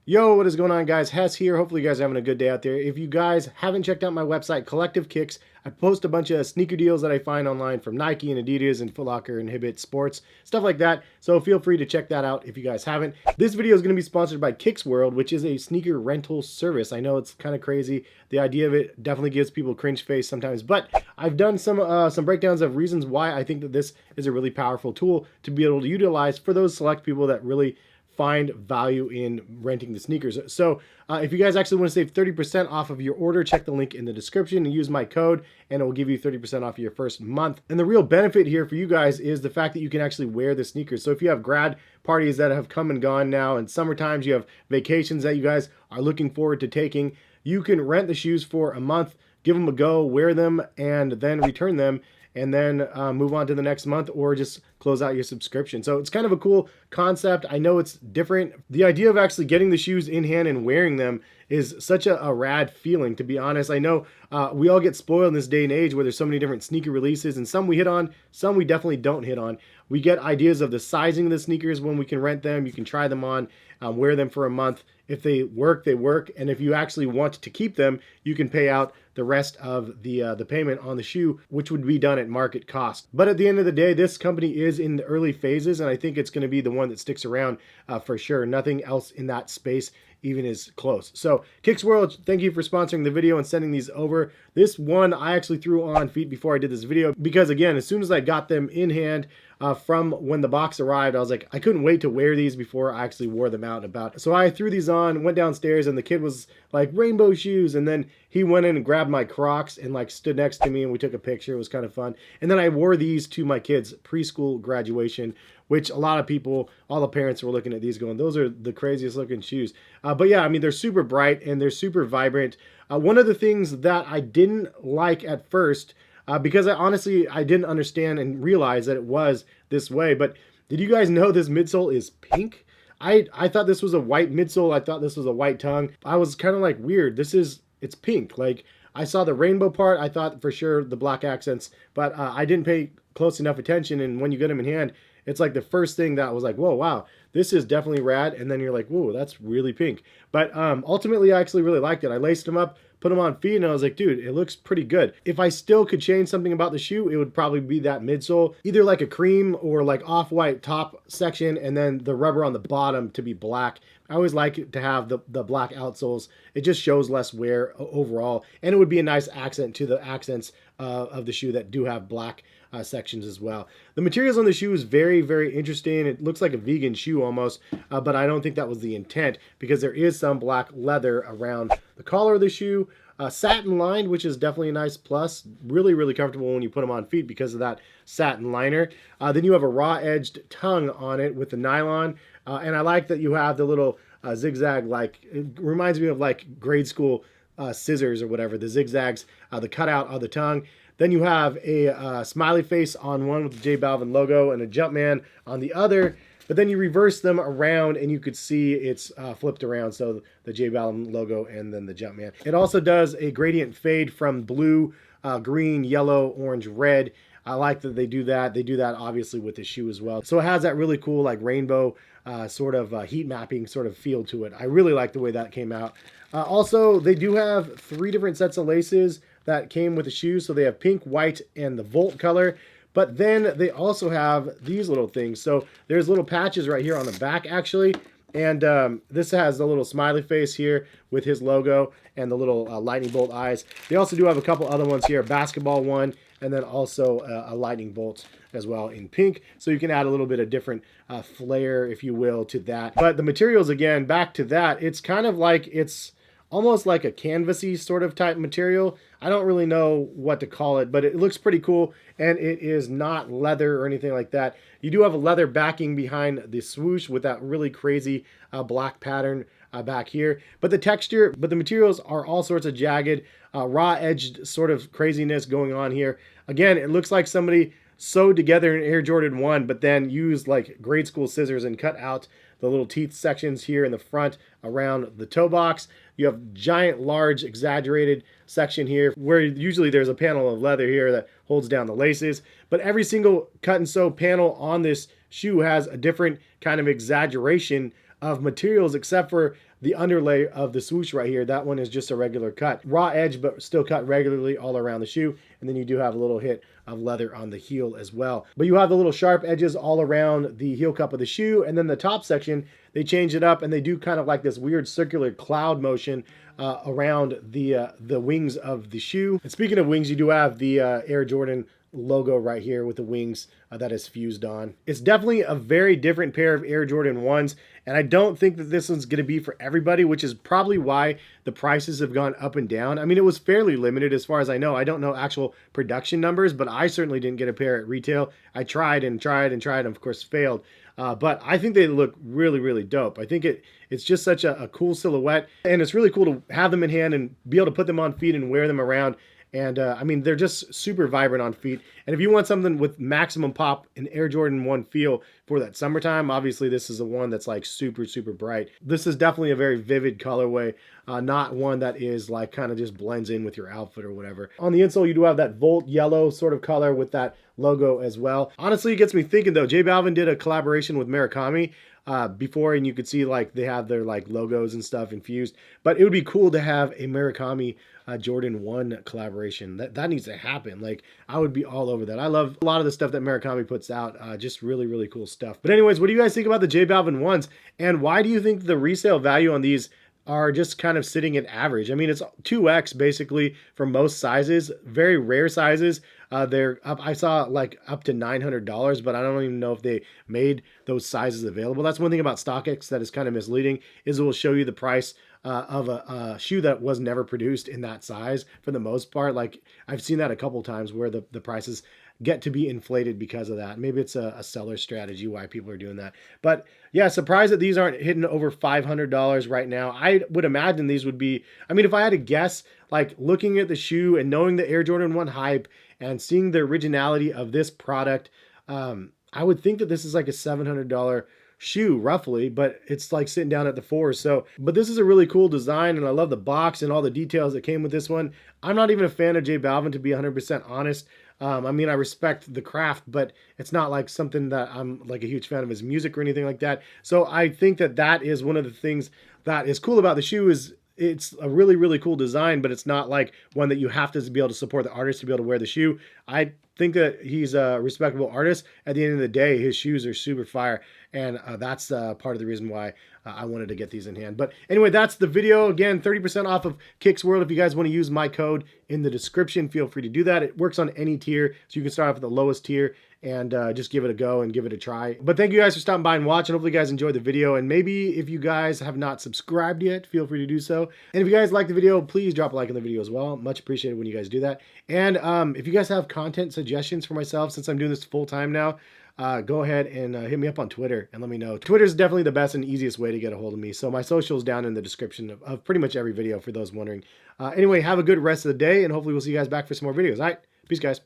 Yo, what is going on, guys? Hess here. Hopefully you guys are having a good day out there. If you guys haven't checked out my website, Collective Kicks, I post a bunch of sneaker deals that I find online from Nike and Adidas and Foot Locker and Hibbett Sports, stuff like that. So feel free to check that out if you guys haven't. This video is going to be sponsored by Kicks World, which is a sneaker rental service. I know it's kind of crazy. The idea of it definitely gives people a cringe face sometimes, but I've done some breakdowns of reasons why I think that this is a really powerful tool to be able to utilize for those select people that really find value in renting the sneakers. So if you guys actually want to save 30% off of your order, check the link in the description and use my code, and it will give you 30% off your first month. And the real benefit here for you guys is the fact that you can actually wear the sneakers. So if you have grad parties that have come and gone now, and summer times, you have vacations that you guys are looking forward to taking, you can rent the shoes for a month, give them a go, wear them, and then return them, and then move on to the next month, or just close out your subscription. So it's kind of a cool concept. I know it's different. The idea of actually getting the shoes in hand and wearing them is such a rad feeling, to be honest. I know we all get spoiled in this day and age where there's so many different sneaker releases, and some we hit on, some we definitely don't hit on. We get ideas of the sizing of the sneakers when we can rent them. You can try them on, wear them for a month. If they work, they work. And if you actually want to keep them, you can pay out the rest of the payment on the shoe, which would be done at market cost. But at the end of the day, this company is in the early phases, and I think it's going to be the one that sticks around for sure. Nothing else in that space even is close. So Kicks World, thank you for sponsoring the video and sending these over. This one I actually threw on feet before I did this video because, again, as soon as I got them in hand from when the box arrived, I was like, I couldn't wait to wear these before I actually wore them out and about. So I threw these on, went downstairs, and the kid was like, rainbow shoes, and then he went in and grabbed my Crocs and like stood next to me, and we took a picture. It was kind of fun. And then I wore these to my kids' preschool graduation, which a lot of people, all the parents were looking at these going, those are the craziest looking shoes. But yeah, I mean, they're super bright and they're super vibrant. One of the things that I didn't like at first, because I didn't understand and realize that it was this way, but did you guys know this midsole is pink? I thought this was a white midsole. I thought this was a white tongue. I was kind of like, weird. It's pink. Like, I saw the rainbow part. I thought for sure the black accents, but I didn't pay close enough attention. And when you get them in hand, it's like the first thing that was like, whoa, wow, this is definitely rad. And then you're like, whoa, that's really pink. But ultimately, I actually really liked it. I laced them up, put them on feet, and I was like, dude, it looks pretty good. If I still could change something about the shoe, it would probably be that midsole, either like a cream or like off-white top section, and then the rubber on the bottom to be black. I always like it to have the black outsoles. It just shows less wear overall, and it would be a nice accent to the accents of the shoe that do have black sections as well. The materials on the shoe is very, very interesting. It looks like a vegan shoe almost, but I don't think that was the intent, because there is some black leather around the collar of the shoe. Satin lined, which is definitely a nice plus. Really, really comfortable when you put them on feet because of that satin liner. Then you have a raw edged tongue on it with the nylon. And I like that you have the little zigzag, like, it reminds me of like grade school scissors or whatever, the zigzags, the cutout of the tongue. Then you have a smiley face on one with the J Balvin logo and a Jumpman on the other. But then you reverse them around and you could see it's flipped around. So the J Balvin logo and then the Jumpman. It also does a gradient fade from blue, green, yellow, orange, red. I like that they do that. They do that obviously with the shoe as well. So it has that really cool like rainbow sort of heat mapping sort of feel to it. I really like the way that came out. Also, they do have 3 different sets of laces that came with the shoes. So they have pink, white, and the Volt color. But then they also have these little things. So there's little patches right here on the back actually. And this has the little smiley face here with his logo and the little lightning bolt eyes. They also do have a couple other ones here, a basketball one, and then also a lightning bolt as well in pink. So you can add a little bit of different flair, if you will, to that. But the materials, again, back to that, it's kind of like, it's almost like a canvasy sort of type material. I don't really know what to call it, but it looks pretty cool, and it is not leather or anything like that. You do have a leather backing behind the swoosh with that really crazy black pattern back here. But the materials are all sorts of jagged, raw-edged sort of craziness going on here. Again, it looks like somebody sewed together an Air Jordan 1, but then used like grade school scissors and cut out the little teeth sections here in the front around the toe box. You have giant, large, exaggerated section here where usually there's a panel of leather here that holds down the laces. But every single cut and sew panel on this shoe has a different kind of exaggeration of materials except for the underlay of the swoosh right here. That one is just a regular cut. Raw edge, but still cut regularly all around the shoe. And then you do have a little hit of leather on the heel as well. But you have the little sharp edges all around the heel cup of the shoe. And then the top section, they change it up and they do kind of like this weird circular cloud motion around the wings of the shoe. And speaking of wings, you do have the Air Jordan logo right here with the wings that is fused on. It's definitely a very different pair of Air Jordan 1s, and I don't think that this one's going to be for everybody, which is probably why the prices have gone up and down. I mean, it was fairly limited as far as I know. I don't know actual production numbers, but I certainly didn't get a pair at retail. I tried and tried and tried and of course failed. But I think they look really, really dope. I think it's just such a cool silhouette, and it's really cool to have them in hand and be able to put them on feet and wear them around. And I mean, they're just super vibrant on feet. And if you want something with maximum pop and Air Jordan 1 feel for that summertime, obviously this is the one that's like super, super bright. This is definitely a very vivid colorway, not one that is like kind of just blends in with your outfit or whatever. On the insole, you do have that Volt yellow sort of color with that logo as well. Honestly, it gets me thinking though, J Balvin did a collaboration with Murakami before, and you could see like they have their like logos and stuff infused, but it would be cool to have a Murakami Jordan 1 collaboration. That needs to happen. Like, I would be all over that. I love a lot of the stuff that Murakami puts out. Just really, really cool stuff. But anyways, what do you guys think about the J Balvin 1s? And why do you think the resale value on these are just kind of sitting at average? I mean, it's 2x basically for most sizes. Very rare sizes. They're up, I saw like up to $900, but I don't even know if they made those sizes available. That's one thing about StockX that is kind of misleading, is it will show you the price of a shoe that was never produced in that size for the most part. Like, I've seen that a couple times where the prices get to be inflated because of that. Maybe it's a seller strategy why people are doing that. But yeah, surprised that these aren't hitting over $500 right now. I would imagine these would be, I mean, if I had to guess, like looking at the shoe and knowing the Air Jordan 1 hype and seeing the originality of this product, I would think that this is like a $700 shoe roughly, but it's like sitting down at the fours. So, but this is a really cool design, and I love the box and all the details that came with this one. I'm not even a fan of J Balvin, to be 100% honest. I mean, I respect the craft, but it's not like something that I'm like a huge fan of his music or anything like that. So I think that that is one of the things that is cool about the shoe, is it's a really, really cool design, but it's not like one that you have to be able to support the artist to be able to wear the shoe. I think that he's a respectable artist. At the end of the day, his shoes are super fire, and that's part of the reason why I wanted to get these in hand. But anyway, that's the video. Again, 30% off of Kicks World. If you guys want to use my code in the description, feel free to do that. It works on any tier, so you can start off at the lowest tier and just give it a go and give it a try. But thank you guys for stopping by and watching. Hopefully you guys enjoyed the video, and maybe if you guys have not subscribed yet, feel free to do so. And if you guys like the video, please drop a like on the video as well. Much appreciated when you guys do that. And if you guys have content suggestions for myself, since I'm doing this full time now, go ahead and hit me up on Twitter and let me know. Twitter is definitely the best and easiest way to get a hold of me. So my socials down in the description of pretty much every video for those wondering. Anyway, have a good rest of the day, and hopefully we'll see you guys back for some more videos. All right, peace guys.